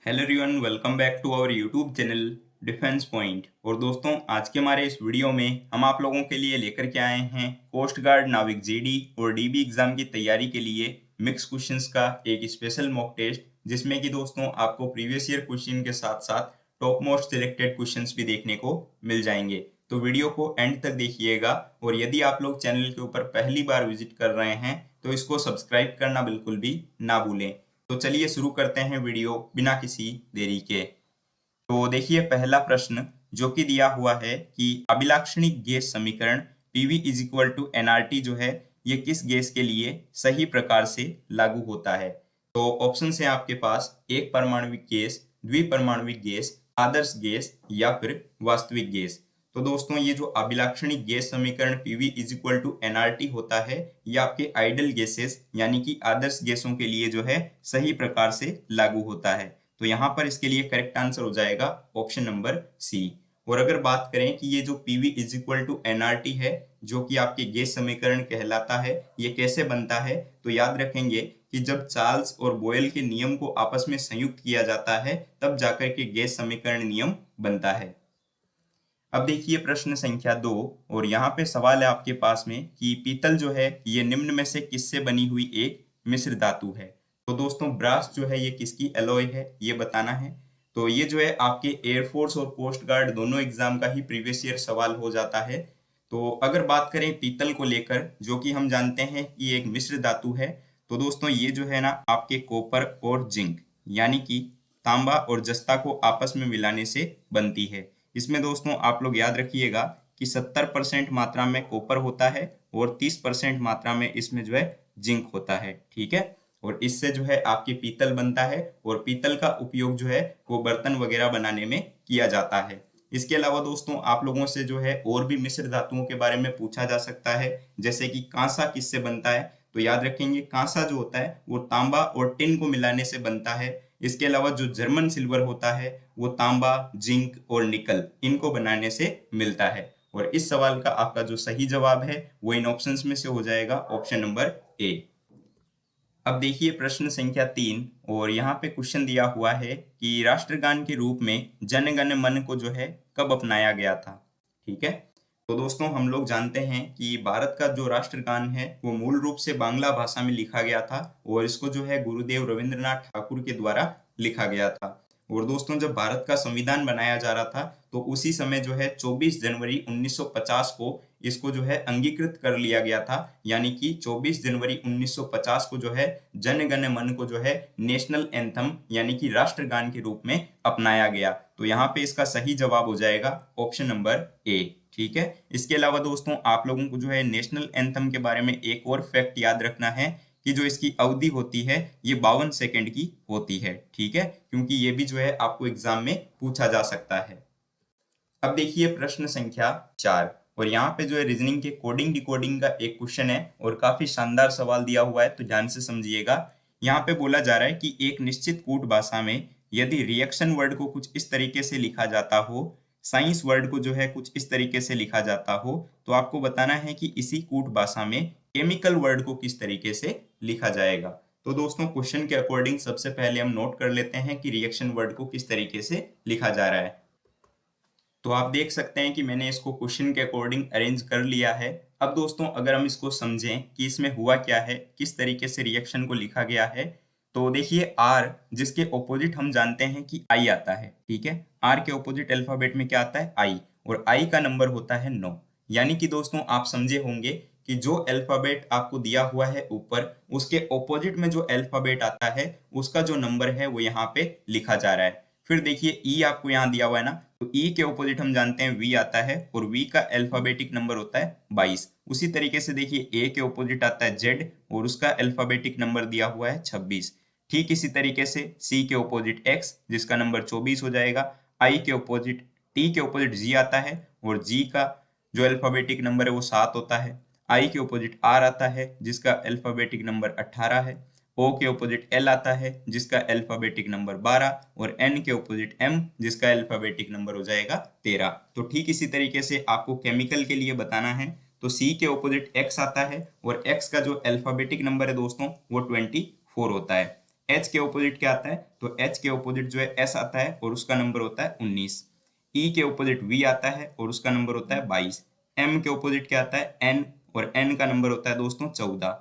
Hello everyone, welcome back to our YouTube channel defence point. और दोस्तों, आज के हमारे इस वीडियो में हम आप लोगों के लिए लेकर के आए हैं कोस्ट गार्ड, नाविक जीडी और डीबी एग्जाम की तैयारी के लिए मिक्स क्वेश्चंस का एक स्पेशल मॉक टेस्ट, जिसमें कि दोस्तों आपको प्रीवियस ईयर क्वेश्चन के साथ साथ टॉप मोस्ट सिलेक्टेड क्वेश्चंस भी देखने को मिल जाएंगे। तो वीडियो को एंड तक देखिएगा। और यदि आप लोग चैनल के ऊपर पहली बार विजिट कर रहे हैं तो इसको सब्सक्राइब करना बिल्कुल भी ना भूलें। तो चलिए शुरू करते हैं वीडियो बिना किसी देरी के। तो देखिए, पहला प्रश्न जो कि दिया हुआ है कि अभिलाक्षणिक गैस समीकरण PV is equal to NRT जो है ये किस गैस के लिए सही प्रकार से लागू होता है। तो ऑप्शन है आपके पास एक परमाणुविक गैस, द्विपरमाणुविक गैस, आदर्श गैस या फिर वास्तविक गैस। तो दोस्तों, ये जो अभिलाक्षणिक गैस समीकरण PV is equal to NRT होता है ये आपके आइडल गैसेस यानी कि आदर्श गैसों के लिए जो है सही प्रकार से लागू होता है। तो यहाँ पर इसके लिए करेक्ट आंसर हो जाएगा ऑप्शन नंबर सी। और अगर बात करें कि ये जो PV is equal to NRT है जो कि आपके गैस समीकरण कहलाता है, ये कैसे बनता है, तो याद रखेंगे कि जब चार्ल्स और बॉयल के नियम को आपस में संयुक्त किया जाता है तब जाकर के गैस समीकरण नियम बनता है। अब देखिए प्रश्न संख्या 2, और यहाँ पे सवाल है आपके पास में कि पीतल जो है ये निम्न में से किससे बनी हुई एक मिश्र धातु है। तो दोस्तों, ब्रास जो है ये किसकी एलॉय है ये बताना है। तो ये जो है आपके एयरफोर्स और कोस्ट गार्ड दोनों एग्जाम का ही प्रीवियस ईयर सवाल हो जाता है। तो अगर बात करें पीतल को लेकर, जो कि हम जानते हैं कि एक मिश्र धातु है, तो दोस्तों ये जो है ना आपके कॉपर और जिंक यानी कि तांबा और जस्ता को आपस में मिलाने से बनती है। इसमें दोस्तों आप लोग याद रखिएगा कि 70% मात्रा में कॉपर होता है और 30% मात्रा में इसमें जो है जिंक होता है। ठीक है, और इससे जो है आपकी पीतल बनता है और पीतल का उपयोग जो है वो बर्तन वगैरह बनाने में किया जाता है। इसके अलावा दोस्तों आप लोगों से जो है और भी मिश्र धातुओं के बारे में पूछा जा सकता है, जैसे कि कांसा किससे बनता है। तो याद रखेंगे कांसा जो होता है वो तांबा और टिन को मिलाने से बनता है। इसके अलावा जो जर्मन सिल्वर होता है वो तांबा, जिंक और निकल इनको बनाने से मिलता है। और इस सवाल का आपका जो सही जवाब है वो इन ऑप्शंस में से हो जाएगा ऑप्शन नंबर ए। अब देखिए प्रश्न संख्या 3, और यहाँ पे क्वेश्चन दिया हुआ है कि राष्ट्रगान के रूप में जन गण मन को जो है कब अपनाया गया था। ठीक है, तो दोस्तों हम लोग जानते हैं कि भारत का जो राष्ट्रगान है वो मूल रूप से बांग्ला भाषा में लिखा गया था और इसको जो है गुरुदेव रविंद्रनाथ ठाकुर के द्वारा लिखा गया था। और दोस्तों, जब भारत का संविधान बनाया जा रहा था तो उसी समय जो है 24 जनवरी 1950 को इसको जो है अंगीकृत कर लिया गया था, यानी कि 24 जनवरी 1950 को जो है जन गण मन को जो है नेशनल एंथम यानी कि राष्ट्रगान के रूप में अपनाया गया। तो यहाँ पे इसका सही जवाब हो जाएगा ऑप्शन नंबर ए। ठीक है, इसके अलावा दोस्तों आप लोगों को जो है नेशनल एंथम के बारे में एक और फैक्ट याद रखना है कि जो इसकी अवधि होती है ये 52 सेकंड की होती है। ठीक है, क्योंकि ये भी जो है आपको एग्जाम में पूछा जा सकता है। अब देखिए प्रश्न संख्या 4, और यहाँ पे जो है रीजनिंग के कोडिंग डिकोडिंग का एक क्वेश्चन है और काफी शानदार सवाल दिया हुआ है, तो ध्यान से समझिएगा। यहाँ पे बोला जा रहा है कि एक निश्चित कूट भाषा में यदि रिएक्शन वर्ड को कुछ इस तरीके से लिखा जाता हो, साइंस वर्ड को जो है कुछ इस तरीके से लिखा जाता हो, तो आपको बताना है कि इसी कूट भाषा में केमिकल वर्ड को किस तरीके से लिखा जाएगा। तो दोस्तों क्वेश्चन के अकॉर्डिंग सबसे पहले हम नोट कर लेते हैं कि रिएक्शन वर्ड को किस तरीके से लिखा जा रहा है। तो आप देख सकते हैं कि मैंने इसको क्वेश्चन के अकॉर्डिंग अरेंज कर लिया है। अब दोस्तों अगर हम इसको समझें कि इसमें हुआ क्या है, किस तरीके से रिएक्शन को लिखा गया है, तो देखिए आर जिसके ऑपोजिट हम जानते हैं कि आई आता है। ठीक है, आर के ऑपोजिट अल्फाबेट में क्या आता है, आई, और आई का नंबर होता है 9। यानी कि दोस्तों आप समझे होंगे कि जो अल्फाबेट आपको दिया हुआ है ऊपर उसके ऑपोजिट में जो अल्फाबेट आता है उसका जो नंबर है वो यहाँ पे लिखा जा रहा है। फिर देखिए ई आपको यहाँ दिया हुआ है ना, तो ई के ऑपोजिट हम जानते हैं वी आता है और वी का अल्फाबेटिक नंबर होता है 22। उसी तरीके से देखिए ए के ऑपोजिट आता है जेड और उसका अल्फाबेटिक नंबर दिया हुआ है 26। ठीक इसी तरीके से सी के ऑपोजिट एक्स जिसका नंबर 24 हो जाएगा। आई के ऑपोजिट टी के ऑपोजिट जी आता है और जी का जो अल्फाबेटिक नंबर है वो 7 होता है। आई के ऑपोजिट आर आता है जिसका अल्फाबेटिक नंबर 18 है। ओ के ऑपोजिट एल आता है जिसका अल्फाबेटिक नंबर 12 और एन के ऑपोजिट एम जिसका अल्फाबेटिक नंबर हो जाएगा 13। तो ठीक इसी तरीके से आपको केमिकल के लिए बताना है, तो सी के ऑपोजिट एक्स आता है और एक्स का जो अल्फाबेटिक नंबर है दोस्तों वो 24 होता है। एच के ऑपोजिट क्या आता है, तो एच के ऑपोजिट जो है एस आता है और उसका नंबर होता है 19। ई के ऑपोजिट वी आता है और उसका नंबर होता है 22। एम के ऑपोजिट क्या आता है, एन, और एन का नंबर होता है दोस्तों 14।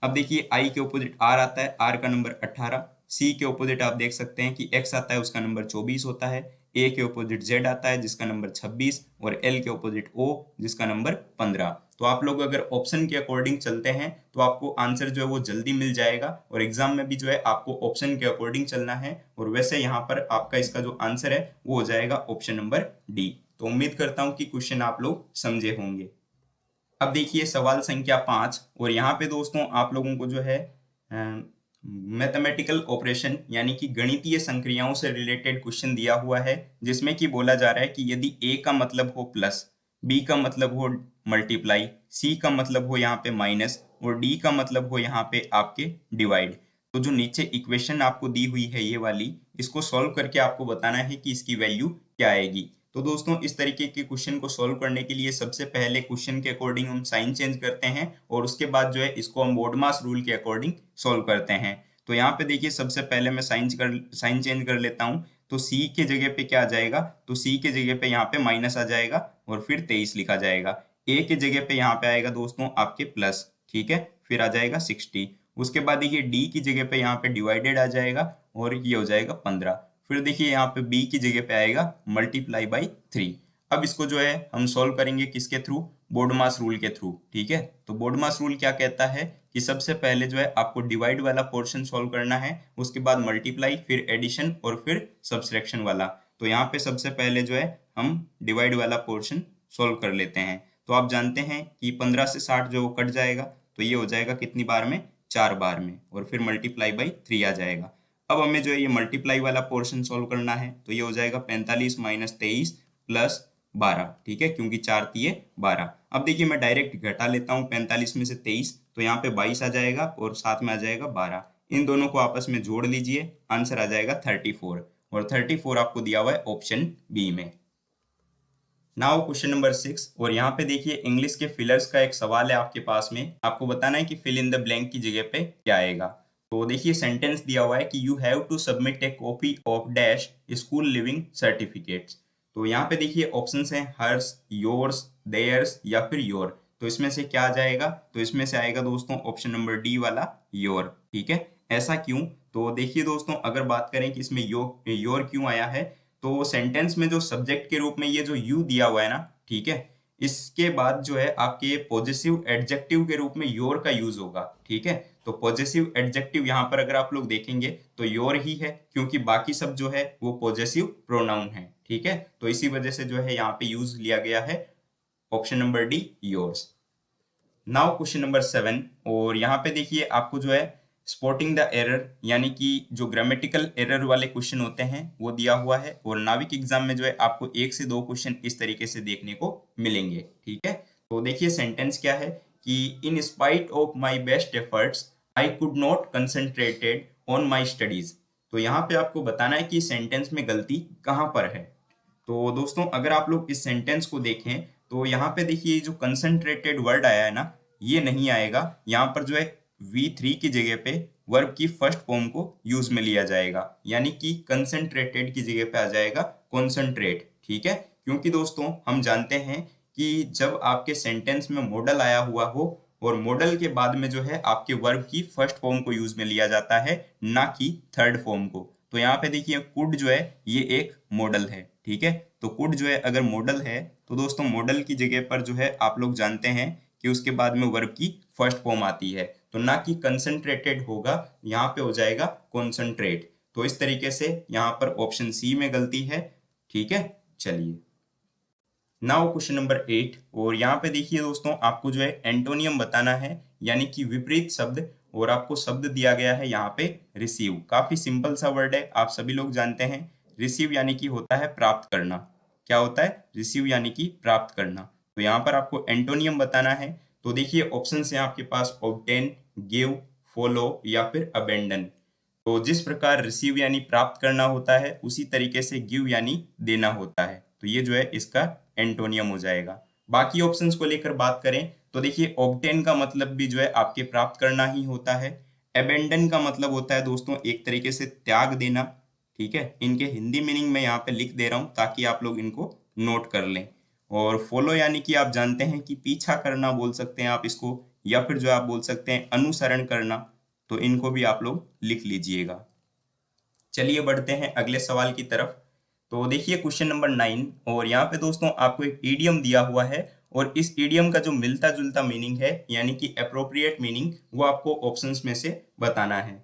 अब देखिए आई के ऑपोजिट आर आता है, आर का नंबर 18। सी के ऑपोजिट आप देख सकते हैं कि एक्स आता है, उसका नंबर 24 होता है। ए के ऑपोजिट जेड आता है जिसका नंबर 26, और एल के ऑपोजिट ओ जिसका नंबर 15। तो आप लोग अगर ऑप्शन के अकॉर्डिंग चलते हैं तो आपको आंसर जो है वो जल्दी मिल जाएगा, और एग्जाम में भी जो है आपको ऑप्शन के अकॉर्डिंग चलना है। और वैसे यहाँ पर आपका इसका जो आंसर है वो हो जाएगा ऑप्शन नंबर डी। तो उम्मीद करता हूँ कि क्वेश्चन आप लोग समझे होंगे। अब देखिए सवाल संख्या 5, और यहाँ पे दोस्तों आप लोगों को जो है मैथमेटिकल ऑपरेशन यानी कि गणितीय संक्रियाओं से रिलेटेड क्वेश्चन दिया हुआ है, जिसमें कि बोला जा रहा है कि यदि ए का मतलब हो प्लस, बी का मतलब हो मल्टीप्लाई, सी का मतलब हो यहाँ पे माइनस, और डी का मतलब हो यहाँ पे आपके डिवाइड। तो जो नीचे इक्वेशन आपको दी हुई है ये वाली, इसको सॉल्व करके आपको बताना है कि इसकी वैल्यू क्या आएगी। तो दोस्तों इस तरीके के क्वेश्चन को सॉल्व करने के लिए सबसे पहले क्वेश्चन के अकॉर्डिंग हम साइन चेंज करते हैं, और उसके बाद जो है इसको हम बोडमास रूल के अकॉर्डिंग सॉल्व करते हैं। तो यहाँ पे देखिए सबसे पहले मैं साइन चेंज कर लेता हूँ। तो सी के जगह पे क्या आ जाएगा, तो सी के जगह पे यहाँ पे माइनस आ जाएगा और फिर 23 लिखा जाएगा। ए के जगह पे यहाँ पे आएगा दोस्तों आपके प्लस, ठीक है, फिर आ जाएगा 60। उसके बाद देखिए डी की जगह पे यहाँ पे डिवाइडेड आ जाएगा और ये हो जाएगा 15। फिर देखिए यहाँ पे b की जगह पे आएगा मल्टीप्लाई बाई 3। अब इसको जो है हम सॉल्व करेंगे किसके थ्रू, बोडमास रूल के थ्रू, ठीक है। तो बोडमास रूल क्या कहता है कि सबसे पहले जो है आपको डिवाइड वाला पोर्शन सॉल्व करना है, उसके बाद मल्टीप्लाई, फिर एडिशन और फिर सब्सट्रैक्शन वाला। तो यहाँ पे सबसे पहले जो है हम डिवाइड वाला पोर्शन सॉल्व कर लेते हैं। तो आप जानते हैं कि 15 से 60 जो कट जाएगा, तो ये हो जाएगा कितनी बार में, 4 बार में, और फिर मल्टीप्लाई बाई 3 आ जाएगा। अब हमें जो है ये मल्टीप्लाई वाला पोर्शन सॉल्व करना है, तो ये हो जाएगा 45 माइनस 23 प्लस 12, ठीक है, क्योंकि 4 तिये 12। अब देखिए मैं डायरेक्ट घटा लेता हूँ 45 में से 23, तो यहाँ पे 22 आ जाएगा और साथ में आ जाएगा 12। इन दोनों को आपस में जोड़ लीजिए, आंसर आ जाएगा 34, और 34 आपको दिया हुआ है ऑप्शन बी में। नाउ क्वेश्चन नंबर 6, और यहाँ पे देखिए इंग्लिश के फिलर्स का एक सवाल है आपके पास में, आपको बताना है कि फिल इन द ब्लैंक की जगह पे क्या आएगा। तो देखिए सेंटेंस दिया हुआ है कि you have to submit a copy of dash school living certificates. तो यहाँ पे देखिए ऑप्शंस हैं हर्स, योर्स, देयर्स या फिर योर। तो इसमें से क्या आ जाएगा, तो इसमें से आएगा दोस्तों ऑप्शन नंबर डी वाला योर, ठीक है। ऐसा क्यों, तो देखिए दोस्तों अगर बात करें कि इसमें योर क्यों आया है, तो सेंटेंस में जो सब्जेक्ट के रूप में ये जो यू दिया हुआ है ना, ठीक है, इसके बाद जो है आपके पॉजिटिव एडजेक्टिव के रूप में योर का यूज होगा, ठीक है। तो पॉजिटिव एडजेक्टिव यहाँ पर अगर आप लोग देखेंगे तो योर ही है, क्योंकि बाकी सब जो है वो पॉजिटिव प्रोनाउन है, ठीक है। तो इसी वजह से जो है यहाँ पे यूज लिया गया है option number D yours. Now question number 7, और यहाँ पे देखिए आपको जो है स्पॉटिंग द एरर यानी कि जो ग्रामेटिकल एरर वाले क्वेश्चन होते हैं वो दिया हुआ है, और नाविक एग्जाम में जो है आपको 1 से 2 क्वेश्चन इस तरीके से देखने को मिलेंगे, ठीक है। तो देखिए सेंटेंस क्या है कि in spite of my best efforts I could not concentrated on my studies. तो यहाँ पे आपको बताना है कि सेंटेंस में गलती कहाँ पर है। तो दोस्तों अगर आप लोग इस सेंटेंस को देखें तो यहाँ पे देखिए जो कंसंट्रेटेड वर्ड आया है ना, ये नहीं आएगा। यहाँ पर जो है V3 की जगह पे वर्ब की फर्स्ट फॉर्म को यूज में लिया जाएगा, यानी कि कंसंट्रेटेड की जगह पे आ जाएगा कॉन्सेंट्रेट, ठीक है। क्योंकि दोस्तों हम जानते हैं कि जब आपके सेंटेंस में मॉडल आया हुआ हो, और मॉडल के बाद में जो है आपके वर्ब की फर्स्ट फॉर्म को यूज में लिया जाता है, ना कि थर्ड फॉर्म को। तो यहाँ पे देखिए कुड जो है ये एक मॉडल है, ठीक है। तो कुड जो है अगर मॉडल है तो दोस्तों मॉडल की जगह पर जो है आप लोग जानते हैं कि उसके बाद में वर्ब की फर्स्ट फॉर्म आती है, तो ना कि कंसंट्रेटेड होगा, यहाँ पे हो जाएगा कॉन्सेंट्रेट। तो इस तरीके से यहाँ पर ऑप्शन सी में गलती है, ठीक है। चलिए नाउ क्वेश्चन नंबर 8, और यहाँ पे देखिए दोस्तों आपको जो है एंटोनियम बताना है, यानी कि विपरीत शब्द, और आपको शब्द दिया गया है यहाँ पे रिसीव। काफी सिंपल सा वर्ड है, आप सभी लोग जानते हैं। रिसीव यानी कि होता है प्राप्त करना। क्या होता है, रिसीव यानी कि प्राप्त करना। तो यहाँ पर आपको एंटोनियम बताना है। तो देखिए ऑप्शन है आपके पास ऑब्टेन, गिव, फॉलो या फिर अबेंडन। तो जिस प्रकार रिसीव यानी प्राप्त करना होता है, उसी तरीके से गिव यानी देना होता है। तो ये जो है इसका एंटोनियम हो जाएगा। बाकी ऑप्शंस को लेकर बात करें तो देखिए ऑब्टेन का मतलब भी जो है आपके प्राप्त करना ही होता है। एबेंडन का मतलब होता है दोस्तों एक तरीके से त्याग देना, ठीक है। इनके हिंदी मीनिंग में यहाँ पे लिख दे रहा हूँ ताकि आप लोग इनको नोट कर लें। और फॉलो यानी कि आप जानते हैं कि पीछा करना बोल सकते हैं आप इसको, या फिर जो आप बोल सकते हैं अनुसरण करना, तो इनको भी आप लोग लिख लीजिएगा। चलिए बढ़ते हैं अगले सवाल की तरफ। तो देखिए क्वेश्चन नंबर 9, और यहाँ पे दोस्तों आपको एक ईडियम दिया हुआ है, और इस ईडियम का जो मिलता जुलता मीनिंग है यानी कि अप्रोप्रिएट मीनिंग, वो आपको ऑप्शंस में से बताना है।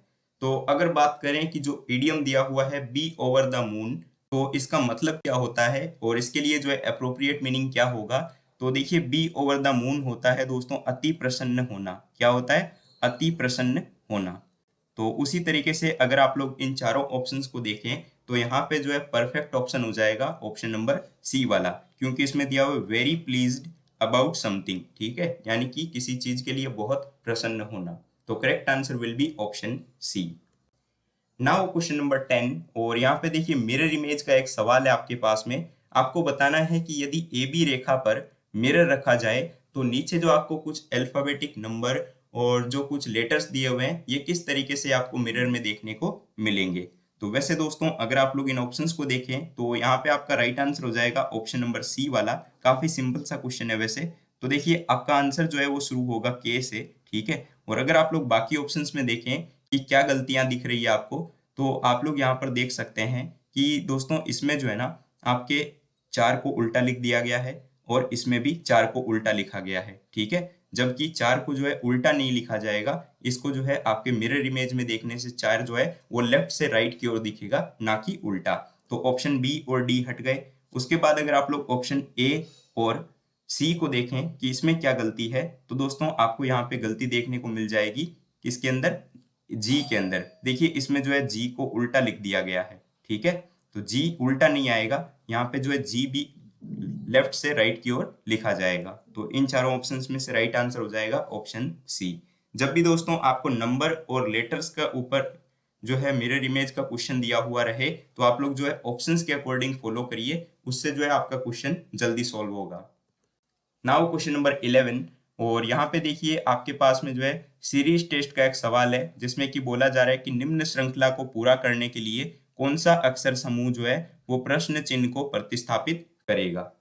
तो अगर बात करें कि जो ईडियम दिया हुआ है बी ओवर द मून, तो इसका मतलब क्या होता है और इसके लिए जो है अप्रोप्रिएट मीनिंग क्या होगा। तो देखिए बी ओवर द मून होता है दोस्तों अति प्रसन्न होना। क्या होता है? अति प्रसन्न होना। तो उसी तरीके से अगर आप लोग इन चारों ऑप्शंस को देखें तो यहाँ पे जो है परफेक्ट ऑप्शन हो जाएगा ऑप्शन नंबर सी वाला, क्योंकि इसमें दिया हुआ वेरी प्लीज्ड अबाउट समथिंग, ठीक है, यानी कि किसी चीज के लिए बहुत प्रसन्न होना। तो correct answer will be option C. Now question number 10, और यहाँ पे देखिए मिरर इमेज का एक सवाल है आपके पास में। आपको बताना है कि यदि ए बी रेखा पर मिरर रखा जाए तो नीचे जो आपको कुछ अल्फाबेटिक नंबर और जो कुछ लेटर्स दिए हुए हैं ये किस तरीके से आपको मिरर में देखने को मिलेंगे। तो वैसे दोस्तों अगर आप लोग इन ऑप्शंस को देखें तो यहाँ पे आपका राइट आंसर हो जाएगा ऑप्शन नंबर सी वाला। काफी सिंपल सा क्वेश्चन है वैसे। तो देखिए आपका आंसर जो है वो शुरू होगा के से, ठीक है। और अगर आप लोग बाकी ऑप्शंस में देखें कि क्या गलतियां दिख रही है आपको, तो आप लोग यहाँ पर देख सकते हैं कि दोस्तों इसमें जो है ना आपके 4 को उल्टा लिख दिया गया है, और इसमें भी 4 को उल्टा लिखा गया है, ठीक है। जबकि 4 को जो है उल्टा नहीं लिखा जाएगा, इसको जो है आपके मिरर इमेज में देखने से 4 जो है वो लेफ्ट से राइट की ओर दिखेगा, ना कि उल्टा। तो ऑप्शन बी और डी हट गए। उसके बाद अगर आप लोग ऑप्शन ए और सी को देखें कि इसमें क्या गलती है, तो दोस्तों आपको यहाँ पे गलती देखने को मिल जाएगी किसके अंदर, जी के अंदर। देखिए इसमें जो है जी को उल्टा लिख दिया गया है, ठीक है। तो जी उल्टा नहीं आएगा, यहाँ पे जो है जी भी लेफ्ट से राइट की ओर लिखा जाएगा। तो इन चारों ऑप्शंस में से राइट आंसर हो जाएगा ऑप्शन सी। जब भी दोस्तों आपको नंबर और लेटर्स का ऊपर जो है मिरर इमेज का क्वेश्चन दिया हुआ रहे, तो आप लोग जो है ऑप्शंस के अकॉर्डिंग फॉलो करिए, उससे जो है आपका क्वेश्चन जल्दी सॉल्व होगा। नाउ क्वेश्चन नंबर 11, और यहाँ पे देखिए आपके पास में जो है सीरीज टेस्ट का एक सवाल है, जिसमें कि बोला जा रहा है कि निम्न श्रृंखला को पूरा करने के लिए कौन सा अक्षर समूह जो है वो प्रश्न चिन्ह को प्रतिस्थापित करेगा।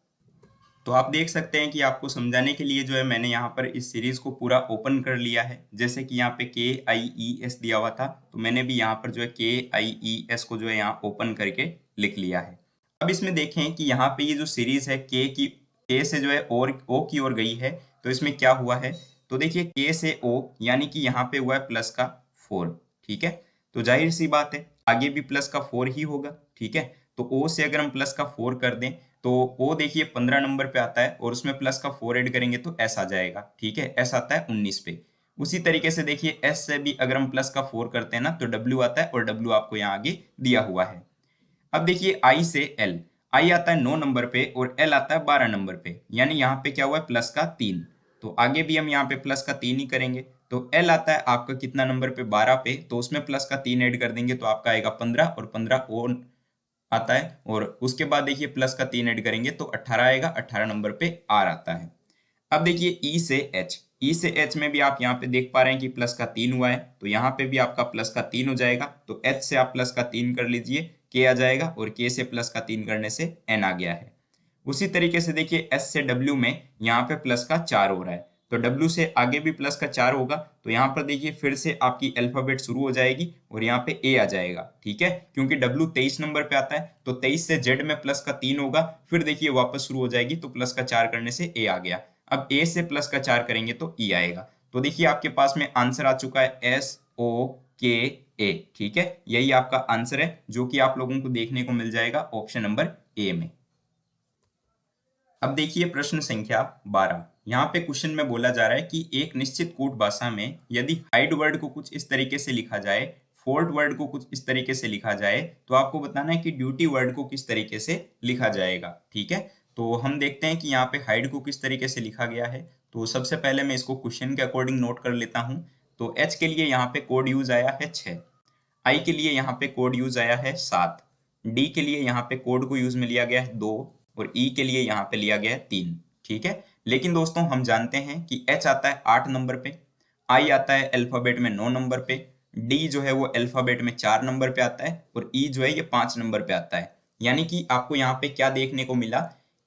तो आप देख सकते हैं कि आपको समझाने के लिए जो है मैंने यहाँ पर इस सीरीज को पूरा ओपन कर लिया है। जैसे कि यहाँ पे KIES दिया हुआ था, तो मैंने भी यहाँ पर जो है KIES को जो है यहाँ ओपन करके लिख लिया है। अब इसमें देखें कि यहाँ पे ये जो सीरीज है के से जो है और O की ओर गई है, तो इसमें क्या हुआ है। तो देखिए के से O यानी कि यहाँ पे हुआ है प्लस का 4, ठीक है। तो जाहिर सी बात है आगे भी प्लस का 4 ही होगा, ठीक है। तो O से अगर हम प्लस का 4 कर दें तो O देखिए 15 नंबर पे आता है, और उसमें प्लस का 4 ऐड करेंगे तो S आ जाएगा, ठीक है। S आता है 19 पे। उसी तरीके से देखिए S से भी अगर हम प्लस का 4 करते हैं ना तो W आता है, और W आपको यहाँ आगे दिया हुआ है। अब देखिए I से L, I आता है 9 नंबर पे और L आता है 12 नंबर पे, यानी यहाँ पे क्या हुआ है प्लस का 3। तो आगे भी हम यहाँ पे प्लस का 3 ही करेंगे। तो L आता है आपका कितना नंबर पे, 12 पे, तो उसमें प्लस का 3 ऐड कर देंगे तो आपका आएगा 15, और 15 और आता है, और उसके बाद देखिए प्लस का 3 ऐड करेंगे तो 18 आएगा, 18 नंबर पे R आता है। अब देखिए E से H, E से H में भी आप यहाँ पे देख पा रहे हैं कि प्लस का 3 हुआ है, तो यहाँ पे भी आपका प्लस का 3 हो जाएगा। तो H से आप प्लस का 3 कर लीजिए, K आ जाएगा, और K से प्लस का 3 करने से N आ गया है। उसी तरीके से देखिए S से W में यहाँ पे प्लस का 4 हो रहा है, तो W से आगे भी प्लस का 4 होगा, तो यहाँ पर देखिए फिर से आपकी अल्फाबेट शुरू हो जाएगी, और यहाँ पे A आ जाएगा, ठीक है। क्योंकि W 23 नंबर पे आता है, तो 23 से Z में प्लस का 3 होगा, फिर देखिए वापस शुरू हो जाएगी, तो प्लस का 4 करने से A आ गया। अब A से प्लस का 4 करेंगे तो E आएगा। तो देखिए आपके पास में आंसर आ चुका है SOKA, ठीक है। यही आपका आंसर है जो कि आप लोगों को देखने को मिल जाएगा ऑप्शन नंबर ए में। अब देखिए प्रश्न संख्या 12। यहाँ पे क्वेश्चन में बोला जा रहा है कि एक निश्चित कूट भाषा में यदि हाइड वर्ड को कुछ इस तरीके से लिखा जाए, फोर्ट वर्ड को कुछ इस तरीके से लिखा जाए, तो आपको बताना है कि ड्यूटी वर्ड को किस तरीके से लिखा जाएगा, ठीक है। तो हम देखते हैं कि यहाँ पे हाइड को किस तरीके से लिखा गया है। तो सबसे पहले मैं इसको क्वेश्चन के अकॉर्डिंग नोट कर लेता हूँ। तो H के लिए यहाँ पे कोड यूज आया है 6, I के लिए यहाँ पे कोड यूज आया है 7, D के लिए यहाँ पे कोड को यूज में लिया गया है 2, और E के लिए यहाँ पे लिया गया है 3, ठीक है। लेकिन दोस्तों हम जानते हैं कि H आता है 8 नंबर पे, I आता है अल्फाबेट में 9 नंबर पे, डी जो है वो अल्फाबेट में 4 नंबर पे आता है और ई जो है ये 5 नंबर पे आता है। यानी कि आपको यहाँ पे क्या देखने को मिला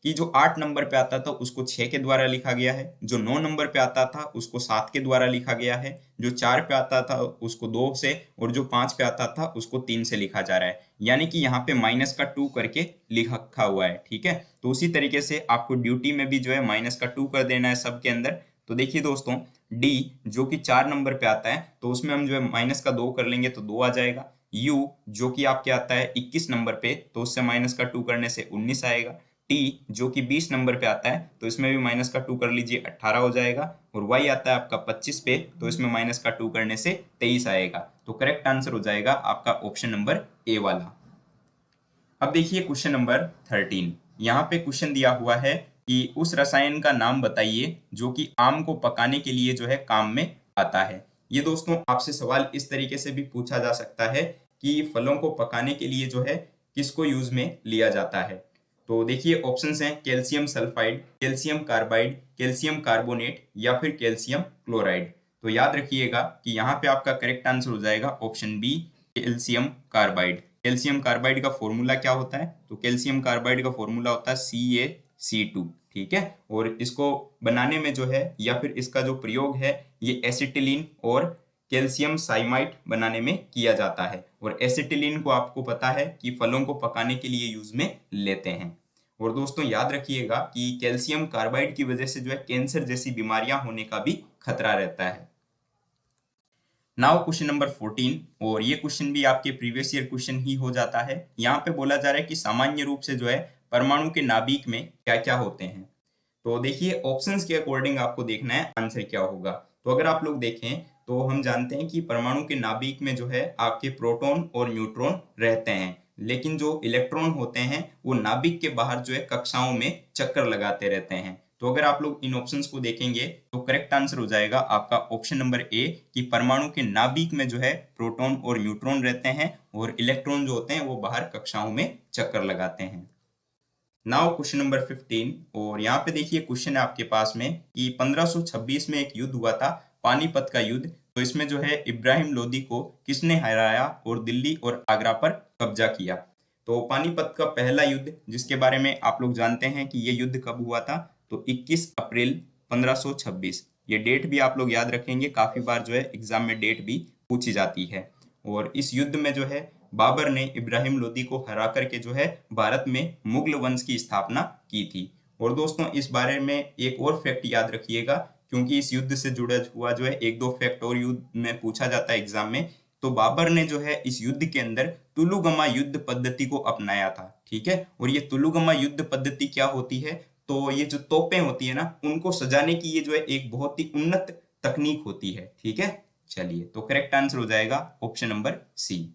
कि जो 8 नंबर पे आता था उसको 6 के द्वारा लिखा गया है, जो 9 नंबर पे आता था उसको 7 के द्वारा लिखा गया है, जो 4 पे आता था उसको 2 से, और जो 5 पे आता था उसको 3 से लिखा जा रहा है। यानी कि यहाँ पे माइनस का 2 करके लिखा हुआ है। ठीक है, तो उसी तरीके से आपको ड्यूटी में भी जो है माइनस का 2 कर देना है सबके अंदर। तो देखिए दोस्तों, डी जो कि 4 नंबर पे आता है तो उसमें हम जो है माइनस का 2 कर लेंगे तो 2 आ जाएगा। यू जो कि आपके आता है 21 नंबर पे तो उससे माइनस का 2 करने से 19 आएगा। टी जो कि 20 नंबर पे आता है तो इसमें भी माइनस का 2 कर लीजिए, 18 हो जाएगा। और वाई आता है आपका 25 पे तो इसमें माइनस का 2 करने से 23 आएगा। तो करेक्ट आंसर हो जाएगा आपका ऑप्शन नंबर ए वाला। अब देखिए क्वेश्चन नंबर 13। यहाँ पे क्वेश्चन दिया हुआ है कि उस रसायन का नाम बताइए जो कि आम को पकाने के लिए जो है काम में आता है। ये दोस्तों आपसे सवाल इस तरीके से भी पूछा जा सकता है कि फलों को पकाने के लिए जो है किसको यूज में लिया जाता है। तो देखिए ऑप्शंस हैं calcium sulphide, calcium carbide, calcium carbonate या फिर कैल्शियम क्लोराइड। तो याद रखिएगा कि यहाँ पे आपका करेक्ट आंसर हो जाएगा option B, calcium carbide. Calcium carbide का फॉर्मूला क्या होता है? तो कैल्शियम कार्बाइड का फॉर्मूला होता है CaC2। ठीक है, और इसको बनाने में जो है या फिर इसका जो प्रयोग है ये एसिटिलीन और कैल्शियम साइमाइड बनाने में किया जाता है। और एसिटिलीन को आपको पता है कि फलों को पकाने के लिए यूज में लेते हैं। और दोस्तों याद रखिएगा कि कैल्शियम कार्बाइड की वजह से जो है कैंसर जैसी बीमारियां होने का भी खतरा रहता है। नाउ क्वेश्चन नंबर 14, और ये क्वेश्चन भी आपके प्रीवियस ईयर क्वेश्चन ही हो जाता है। यहाँ पे बोला जा रहा है कि सामान्य रूप से जो है परमाणु के नाभिक में क्या क्या होते हैं। तो देखिए ऑप्शंस के अकॉर्डिंग आपको देखना है आंसर क्या होगा। तो अगर आप लोग देखें तो हम जानते हैं कि परमाणु के नाभिक में जो है आपके प्रोटॉन और न्यूट्रॉन रहते हैं, लेकिन जो इलेक्ट्रॉन होते हैं वो नाभिक के बाहर जो है कक्षाओं में चक्कर लगाते रहते हैं। तो अगर आप लोग इन ऑप्शंस को देखेंगे तो करेक्ट आंसर हो जाएगा आपका ऑप्शन नंबर ए कि परमाणु के नाभिक में जो है प्रोटॉन और न्यूट्रॉन रहते हैं और इलेक्ट्रॉन जो होते हैं वो बाहर कक्षाओं में चक्कर लगाते हैं। नाउ क्वेश्चन नंबर 15, और यहाँ पे देखिए क्वेश्चन है आपके पास में कि 1526 में एक युद्ध हुआ था, पानीपत का युद्ध। तो इसमें जो है इब्राहिम लोदी को किसने हराया और दिल्ली और आगरा पर कब्जा किया। तो पानीपत का पहला युद्ध जिसके बारे में आप लोग जानते हैं कि ये युद्ध कब हुआ था, तो 21 अप्रैल 1526। ये डेट भी आप लोग याद रखेंगे, काफी बार जो है एग्जाम में डेट भी पूछी जाती है। और इस युद्ध में जो है बाबर ने इब्राहिम लोदी को हरा करके जो है भारत में मुगल वंश की स्थापना की थी। और दोस्तों इस बारे में एक और फैक्ट याद रखिएगा, क्योंकि इस युद्ध से जुड़ा हुआ जो है एक दो फैक्ट और युद्ध में पूछा जाता है एग्जाम में। तो बाबर ने जो है इस युद्ध के अंदर तुलुगमा युद्ध पद्धति को अपनाया था। ठीक है, और ये तुलुगमा युद्ध पद्धति क्या होती है, तो ये जो तोपें होती है ना उनको सजाने की ये जो है एक बहुत ही उन्नत तकनीक होती है। ठीक है, चलिए तो करेक्ट आंसर हो जाएगा ऑप्शन नंबर सी।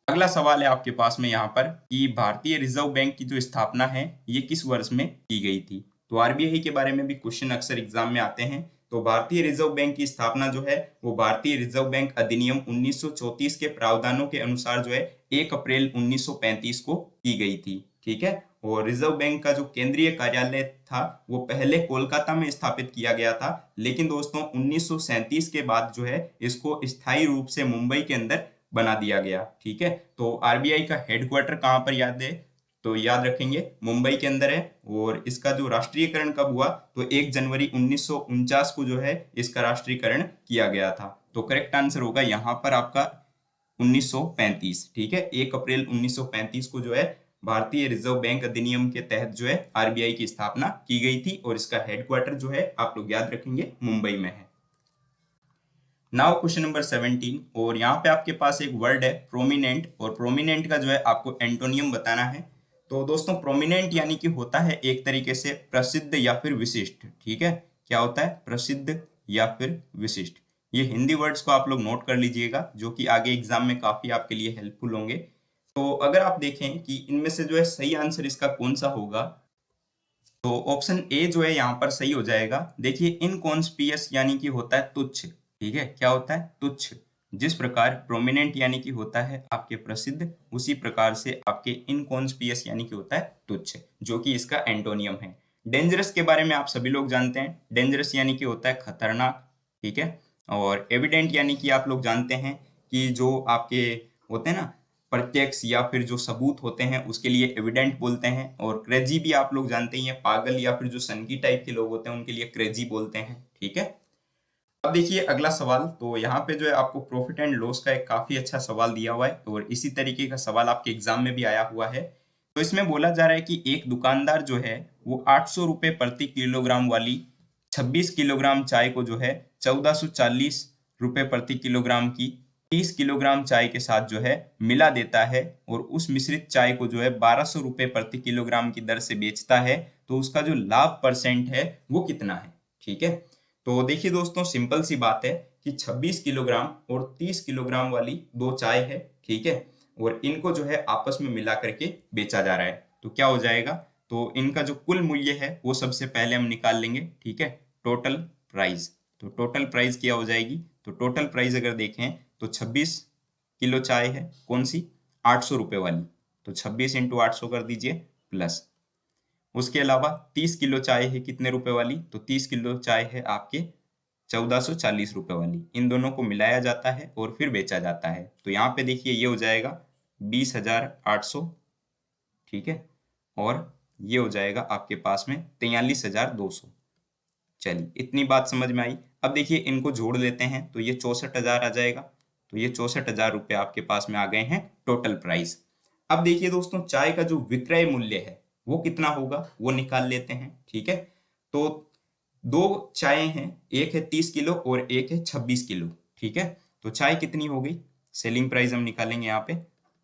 अगला सवाल है आपके पास में यहाँ पर कि भारतीय रिजर्व बैंक की जो स्थापना है ये किस वर्ष में की गई थी। तो आरबीआई के बारे में भी क्वेश्चन अक्सर एग्जाम में आते हैं। तो भारतीय रिजर्व बैंक की स्थापना जो है वो भारतीय रिजर्व बैंक अधिनियम 1934 के प्रावधानों के अनुसार जो है 1 अप्रैल 1935 को की गई थी। ठीक है, और रिजर्व बैंक का जो केंद्रीय कार्यालय था वो पहले कोलकाता में स्थापित किया गया था, लेकिन दोस्तों 1937 के बाद जो है इसको स्थायी रूप से मुंबई के अंदर बना दिया गया। ठीक है, तो आरबीआई का हेडक्वार्टर कहाँ पर याद है, तो याद रखेंगे मुंबई के अंदर है। और इसका जो राष्ट्रीयकरण कब हुआ, तो 1 जनवरी 1949 को जो है इसका राष्ट्रीयकरण किया गया था। तो करेक्ट आंसर होगा यहाँ पर आपका 1935। ठीक है, 1 अप्रैल 1935 को जो है भारतीय रिजर्व बैंक अधिनियम के तहत जो है आरबीआई की स्थापना की गई थी और इसका हेडक्वार्टर जो है आप लोग याद रखेंगे मुंबई में है। नाउ क्वेश्चन नंबर 17, और यहाँ पे आपके पास एक वर्ड है प्रोमिनेंट, और प्रोमिनेंट का जो है आपको एंटोनियम बताना है। तो दोस्तों प्रोमिनेंट यानी कि होता है एक तरीके से प्रसिद्ध या फिर विशिष्ट। ठीक है, क्या होता है, प्रसिद्ध या फिर विशिष्ट। ये हिंदी वर्ड्स को आप लोग नोट कर लीजिएगा जो कि आगे एग्जाम में काफी आपके लिए हेल्पफुल होंगे। तो अगर आप देखें कि इनमें से जो है सही आंसर इसका कौन सा होगा, तो ऑप्शन ए जो है यहाँ पर सही हो जाएगा। देखिए इनकॉन्स्पियस यानी कि होता है तुच्छ। ठीक है, क्या होता है, तुच्छ। जिस प्रकार प्रोमिनेंट यानी कि होता है आपके प्रसिद्ध, उसी प्रकार से आपके इनकॉन्स्पियस यानी कि होता है तुच्छ, जो कि इसका एंटोनियम है। डेंजरस के बारे में आप सभी लोग जानते हैं, डेंजरस यानी कि होता है खतरनाक। ठीक है, और एविडेंट यानी कि आप लोग जानते हैं कि जो आपके होते हैं ना प्रत्यक्ष या फिर जो सबूत होते हैं उसके लिए एविडेंट बोलते हैं। और क्रेजी भी आप लोग जानते ही हैं, पागल या फिर जो सनकी टाइप के लोग होते हैं उनके लिए क्रेजी बोलते हैं। ठीक है, अब देखिए अगला सवाल। तो यहाँ पे जो है आपको प्रॉफिट एंड लॉस का एक काफी अच्छा सवाल दिया हुआ है और इसी तरीके का सवाल आपके एग्जाम में भी आया हुआ है। तो इसमें बोला जा रहा है कि एक दुकानदार जो है वो 800 रुपये प्रति किलोग्राम वाली 26 किलोग्राम चाय को जो है 1440 रुपये प्रति किलोग्राम की 30 किलोग्राम चाय के साथ जो है मिला देता है और उस मिश्रित चाय को जो है 1200 रुपये प्रति किलोग्राम की दर से बेचता है। तो उसका जो लाभ परसेंट है वो कितना है। ठीक है, तो देखिए दोस्तों सिंपल सी बात है कि 26 किलोग्राम और 30 किलोग्राम वाली दो चाय है। ठीक है, और इनको जो है आपस में मिला करके बेचा जा रहा है। तो क्या हो जाएगा, तो इनका जो कुल मूल्य है वो सबसे पहले हम निकाल लेंगे। ठीक है, टोटल प्राइस। तो टोटल प्राइस क्या हो जाएगी, तो टोटल प्राइस अगर देखें तो 26 किलो चाय है कौन सी 800 रुपये वाली, तो 26 इंटू 800 कर दीजिए प्लस उसके अलावा 30 किलो चाय है कितने रुपए वाली, तो 30 किलो चाय है आपके 1440 रुपए वाली। इन दोनों को मिलाया जाता है और फिर बेचा जाता है। तो यहाँ पे देखिए ये हो जाएगा 20,800। ठीक है, और ये हो जाएगा आपके पास में 43,200। चलिए इतनी बात समझ में आई। अब देखिए इनको जोड़ लेते हैं तो ये 64,000 आ जाएगा। तो ये 64,000 रुपये आपके पास में आ गए हैं टोटल प्राइस। अब देखिए दोस्तों चाय का जो विक्रय मूल्य है वो कितना होगा वो निकाल लेते हैं। ठीक है, तो दो चाय हैं, एक है 30 किलो और एक है 26 किलो। ठीक है, तो चाय कितनी हो गई, सेलिंग प्राइस हम निकालेंगे यहाँ पे।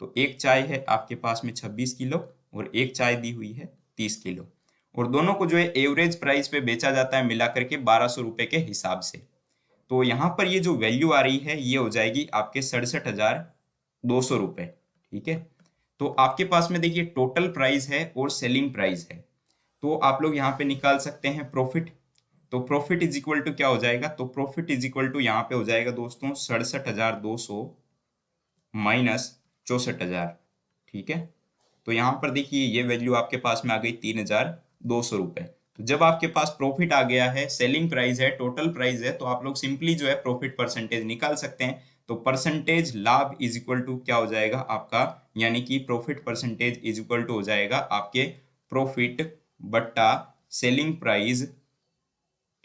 तो एक चाय है आपके पास में 26 किलो और एक चाय दी हुई है 30 किलो और दोनों को जो है एवरेज प्राइस पे बेचा जाता है मिला करके 1200 रुपये के हिसाब से। तो यहाँ पर ये जो वैल्यू आ रही है ये हो जाएगी आपके 67,200 रुपये। ठीक है, तो आपके पास में देखिए टोटल प्राइस है और सेलिंग प्राइस है। तो आप लोग यहाँ पे निकाल सकते हैं प्रॉफिट। तो प्रॉफिट इज इक्वल टू क्या हो जाएगा, तो प्रॉफिट इज इक्वल टू यहाँ पे हो जाएगा दोस्तों 67,200 माइनस 64,000। ठीक है, तो यहाँ पर देखिए ये वैल्यू आपके पास में आ गई 3,200 रुपये। तो जब आपके पास प्रॉफिट आ गया है, सेलिंग प्राइस है, टोटल प्राइस है, तो आप लोग सिंपली जो है प्रॉफिट परसेंटेज निकाल सकते हैं। तो परसेंटेज लाभ इज इक्वल टू क्या हो जाएगा आपका, यानी कि profit percentage is equal to हो जाएगा आपके प्रॉफिट बट्टा सेलिंग प्राइस।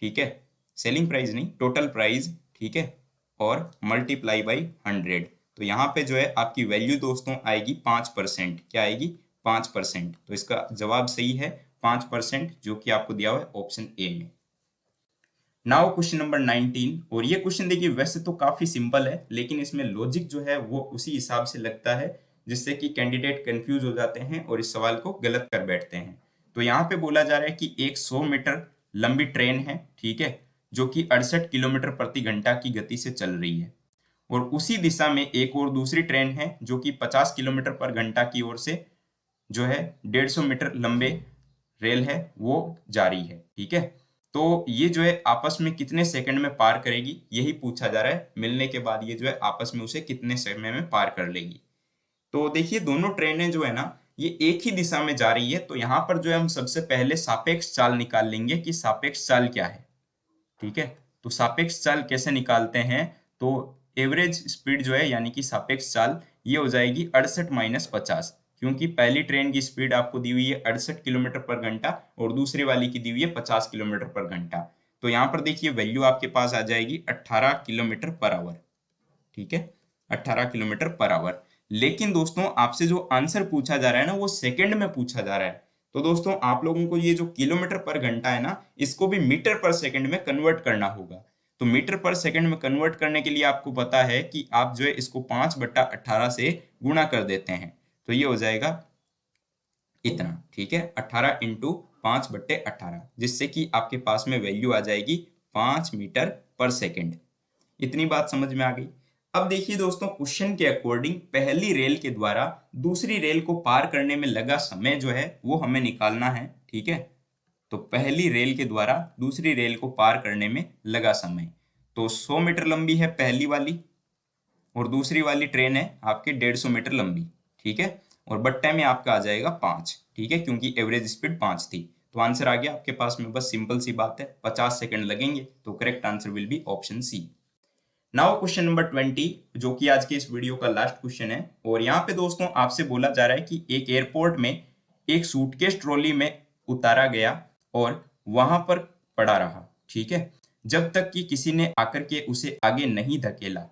ठीक है, सेलिंग प्राइस नहीं टोटल प्राइस। ठीक है, और मल्टीप्लाई बाई 100। तो यहाँ पे जो है आपकी वैल्यू दोस्तों आएगी 5%। क्या आएगी, 5%। तो इसका जवाब सही है 5%, जो कि आपको दिया हुआ है ऑप्शन ए में। Now question number 19। और ये क्वेश्चन देखिए वैसे तो काफी सिंपल है लेकिन इसमें लॉजिक जो है वो उसी हिसाब से लगता है जिससे कि कैंडिडेट कंफ्यूज हो जाते हैं और इस सवाल को गलत कर बैठते हैं। तो यहाँ पे बोला जा रहा है कि एक 100 मीटर लंबी ट्रेन है। ठीक है, जो कि 68 किलोमीटर प्रति घंटा की गति से चल रही है और उसी दिशा में एक और दूसरी ट्रेन है जो कि 50 किलोमीटर पर घंटा की ओर से जो है 150 मीटर लंबे रेल है वो जारी है। ठीक है, तो ये जो है आपस में कितने सेकंड में पार करेगी यही पूछा जा रहा है। मिलने के बाद ये जो है आपस में उसे कितने समय में पार कर लेगी। तो देखिए दोनों ट्रेनें जो है ना ये एक ही दिशा में जा रही है। तो यहाँ पर जो है हम सबसे पहले सापेक्ष चाल निकाल लेंगे कि सापेक्ष चाल क्या है। ठीक है, तो सापेक्ष चाल कैसे निकालते हैं, तो एवरेज स्पीड जो है यानी कि सापेक्ष चाल ये हो जाएगी 68 माइनस 50, क्योंकि पहली ट्रेन की स्पीड आपको दी हुई है 68 किलोमीटर पर घंटा और दूसरी वाली की दी हुई है 50 किलोमीटर पर घंटा। तो यहाँ पर देखिए वैल्यू आपके पास आ जाएगी 18 किलोमीटर पर आवर। ठीक है, 18 किलोमीटर पर आवर। लेकिन दोस्तों आपसे जो आंसर पूछा जा रहा है ना वो सेकंड में पूछा जा रहा है। तो दोस्तों आप लोगों को ये जो किलोमीटर पर घंटा है ना इसको भी मीटर पर सेकंड में कन्वर्ट करना होगा। तो मीटर पर सेकंड में कन्वर्ट करने के लिए आपको पता है कि आप जो है इसको 5/18 से गुणा कर देते हैं। तो ये हो जाएगा इतना। ठीक है, 18 इंटू 5/18, जिससे कि आपके पास में वैल्यू आ जाएगी 5 मीटर पर सेकंड। इतनी बात समझ में आ गई। अब देखिए दोस्तों क्वेश्चन के अकॉर्डिंग पहली रेल के द्वारा दूसरी रेल को पार करने में लगा समय जो है वो हमें निकालना है। ठीक है, तो पहली रेल के द्वारा दूसरी रेल को पार करने में लगा समय, तो 100 मीटर लंबी है पहली वाली और दूसरी वाली ट्रेन है आपके 150 मीटर लंबी। ठीक है, और बट्टे में आपका आ जाएगा 5। ठीक है, क्योंकि एवरेज स्पीड 5 थी। तो आंसर आ गया आपके पास में। बस सिंपल सी बात है, 50 सेकंड लगेंगे। तो correct answer will be option C. Now question number 20, जो कि आज के इस वीडियो का लास्ट क्वेश्चन है। और यहाँ पे दोस्तों आपसे बोला जा रहा है कि एक एयरपोर्ट में एक सूटकेस ट्रॉली में उतारा गया और वहां पर पड़ा रहा, ठीक है, जब तक कि किसी ने आकर के उसे आगे नहीं धकेला।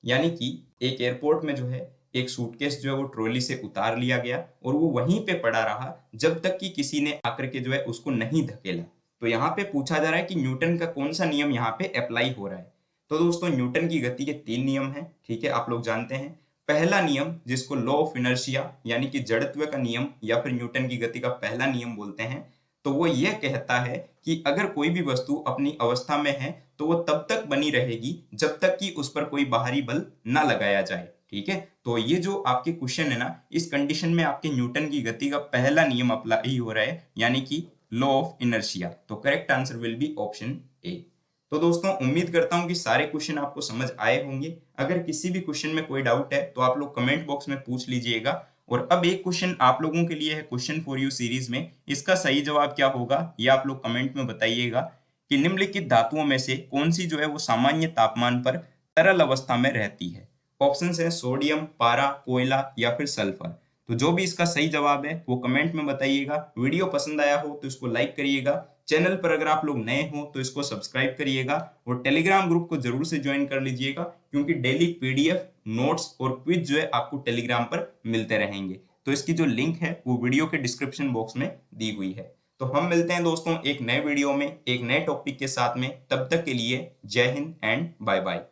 यानी कि एक एयरपोर्ट में जो है एक सूटकेस जो है वो ट्रॉली से उतार लिया गया और वो वहीं पे पड़ा रहा जब तक कि किसी ने आकर के जो है उसको नहीं धकेला। तो यहाँ पे पूछा जा रहा है कि न्यूटन का कौन सा नियम यहाँ पे अप्लाई हो रहा है। तो दोस्तों न्यूटन की गति के 3 नियम हैं, ठीक है, आप लोग जानते हैं। पहला नियम जिसको लॉ ऑफ इनर्शिया यानी कि जड़त्व का नियम या फिर न्यूटन की गति का पहला नियम बोलते हैं, तो वो ये कहता है कि अगर कोई भी वस्तु अपनी अवस्था में है तो वो तब तक बनी रहेगी जब तक कि उस पर कोई बाहरी बल ना लगाया जाए, ठीक है। तो ये जो आपके क्वेश्चन है ना, इस कंडीशन में आपके न्यूटन की गति का पहला नियम अप्लाई हो रहा है, यानी कि लॉ ऑफ इनर्शिया। तो correct answer will be option A. तो दोस्तों उम्मीद करता हूं कि सारे क्वेश्चन आपको समझ आए होंगे। अगर किसी भी क्वेश्चन में कोई डाउट है तो आप लोग कमेंट बॉक्स में पूछ लीजिएगा। और अब एक क्वेश्चन आप लोगों के लिए है क्वेश्चन फॉर यू सीरीज में, इसका सही जवाब क्या होगा ये आप लोग कमेंट में बताइएगा कि निम्नलिखित धातुओं में से कौन सी जो है वो सामान्य तापमान पर तरल अवस्था में रहती है। ऑप्शन है सोडियम, पारा, कोयला या फिर सल्फर। तो जो भी इसका सही जवाब है वो कमेंट में बताइएगा। वीडियो पसंद आया हो तो इसको लाइक करिएगा। चैनल पर अगर आप लोग नए हो तो इसको सब्सक्राइब करिएगा और टेलीग्राम ग्रुप को जरूर से ज्वाइन कर लीजिएगा, क्योंकि डेली पीडीएफ, नोट्स और क्विज जो है आपको टेलीग्राम पर मिलते रहेंगे। तो इसकी जो लिंक है वो वीडियो के डिस्क्रिप्शन बॉक्स में दी हुई है। तो हम मिलते हैं दोस्तों एक नए वीडियो में एक नए टॉपिक के साथ में। तब तक के लिए जय हिंद एंड बाय बाय।